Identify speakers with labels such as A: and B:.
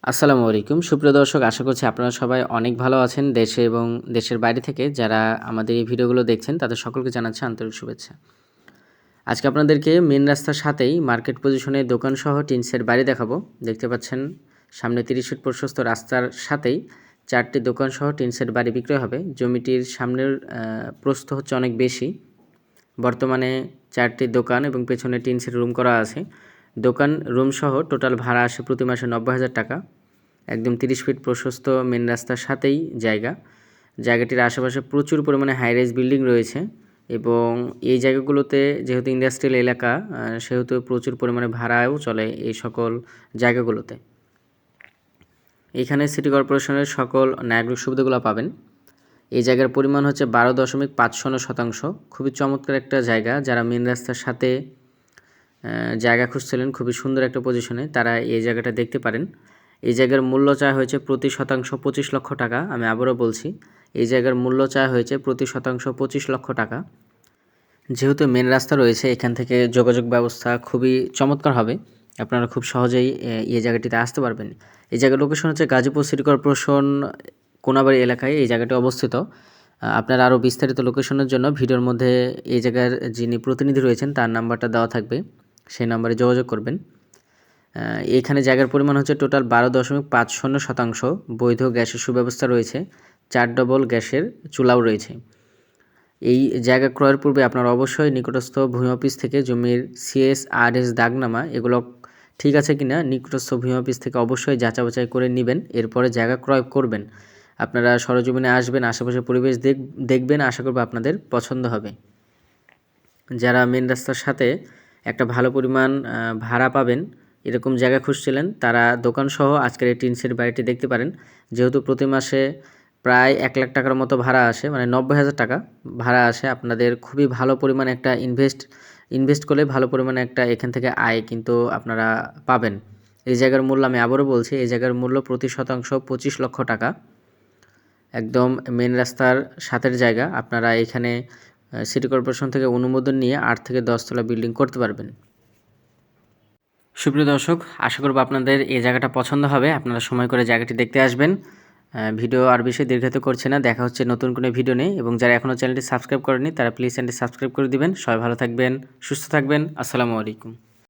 A: আসসালামু আলাইকুম সুপ্রিয় দর্শক, আশা করছি আপনারা সবাই অনেক ভালো আছেন। দেশে এবং দেশের বাইরে থেকে যারা আমাদের এই ভিডিওগুলো দেখছেন তাদের সকলকে জানাচ্ছি আন্তরিক শুভেচ্ছা। আজকে আপনাদেরকে মেন রাস্তার সাথেই মার্কেট পজিশনে দোকানসহ টিনসের বাড়ি দেখাবো। দেখতে পাচ্ছেন সামনে 30 ফিট প্রশস্ত রাস্তার সাথেই 4টি দোকানসহ টিনসের বাড়ি বিক্রয় হবে। জমিটির সামনের প্রস্থ হচ্ছে অনেক বেশি। বর্তমানে 4টি দোকান এবং পেছনে টিনসের রুম করা আছে। দোকান রুমসহ টোটাল ভাড়া আসে প্রতি মাসে 90,000 টাকা। একদম 30 ফিট প্রশস্ত মেন রাস্তার সাথেই জায়গাটির আশেপাশে প্রচুর পরিমাণে হাই রাইজ বিল্ডিং রয়েছে এবং এই জায়গাগুলোতে যেহেতু ইন্ডাস্ট্রিয়াল এলাকা সেহেতু প্রচুর পরিমাণে ভাড়াও চলে এই সকল জায়গাগুলোতে। এখানে সিটি কর্পোরেশনের সকল নাগরিক সুবিধাগুলো পাবেন। এই জায়গার পরিমাণ হচ্ছে 12.50 শতাংশ। খুবই চমৎকার একটা জায়গা। যারা মেন রাস্তার সাথে জায়গা খুঁজছিলেন খুবই সুন্দর একটা পজিশনে, তারা এই জায়গাটা দেখতে পারেন। এই জায়গার মূল্য চাওয়া হয়েছে প্রতি শতাংশ 25 লক্ষ টাকা। আমি আবারও বলছি, এই জায়গার মূল্য চাওয়া হয়েছে প্রতি শতাংশ 25 লক্ষ টাকা। যেহেতু মেন রাস্তা রয়েছে, এখান থেকে যোগাযোগ ব্যবস্থা খুবই চমৎকার হবে। আপনারা খুব সহজেই এই জায়গাটিতে আসতে পারবেন। এই জায়গার লোকেশন হচ্ছে গাজীপুর সিটি কর্পোরেশন কোনাবাড়ি এলাকায় এই জায়গাটি অবস্থিত। আপনারা আরও বিস্তারিত লোকেশনের জন্য ভিডিওর মধ্যে এই জায়গার যিনি প্রতিনিধি রয়েছেন তার নাম্বারটা দেওয়া থাকবে, সেই নাম্বারে যোগাযোগ করবেন। এখানে জায়গার পরিমাণ হচ্ছে টোটাল 12.50 শতাংশ। বৈধ গ্যাসের সুব্যবস্থা রয়েছে। 4 ডবল গ্যাসের চুলাও রয়েছে। এই জায়গা ক্রয়ের পূর্বে আপনারা অবশ্যই নিকটস্থ ভূমি অফিস থেকে জমির CSRS দাগনামা এগুলো ঠিক আছে কিনা নিকটস্থ ভূমি অফিস থেকে অবশ্যই যাচাই বাছাই করে নেবেন, এরপরে জায়গা ক্রয় করবেন। আপনারা সরজমিনে আসবেন, আশেপাশের পরিবেশ দেখবেন, আশা করব আপনাদের পছন্দ হবে। যারা মেন রাস্তার সাথে একটা ভালো পরিমাণ ভাড়া পাবেন এরকম জায়গা খুঁজছিলেন, তারা দোকানসহ আজকের এই টিনসের বাড়িটি দেখতে পারেন। যেহেতু প্রতি মাসে প্রায় 1 লাখ টাকার মতো ভাড়া আসে, মানে 90,000 টাকা ভাড়া আসে। আপনাদের খুবই ভালো পরিমাণে একটা ইনভেস্ট করলে ভালো পরিমাণে একটা এখান থেকে আয় কিন্তু আপনারা পাবেন। এই জায়গার মূল্য আমি আবারও বলছি, এই জায়গার মূল্য প্রতি শতাংশ 25 লক্ষ টাকা। একদম মেন রাস্তার সাথের জায়গা। আপনারা এখানে সিটি কর্পোরেশন থেকে অনুমোদন নিয়ে 8 থেকে 10 তলা বিল্ডিং করতে পারবেন। সুপ্রিয় দর্শক, আশা করব আপনাদের এই জায়গাটা পছন্দ হবে। আপনারা সময় করে জায়গাটি দেখতে আসবেন। ভিডিও আর বেশি দীর্ঘায়িত করছে না, দেখা হচ্ছে নতুন কোনো ভিডিও নিয়ে। এবং যারা এখনও চ্যানেলটি সাবস্ক্রাইব করেনি তারা প্লিজ চ্যানেলটি সাবস্ক্রাইব করে দিবেন। সবাই ভালো থাকবেন, সুস্থ থাকবেন। আসসালামু আলাইকুম।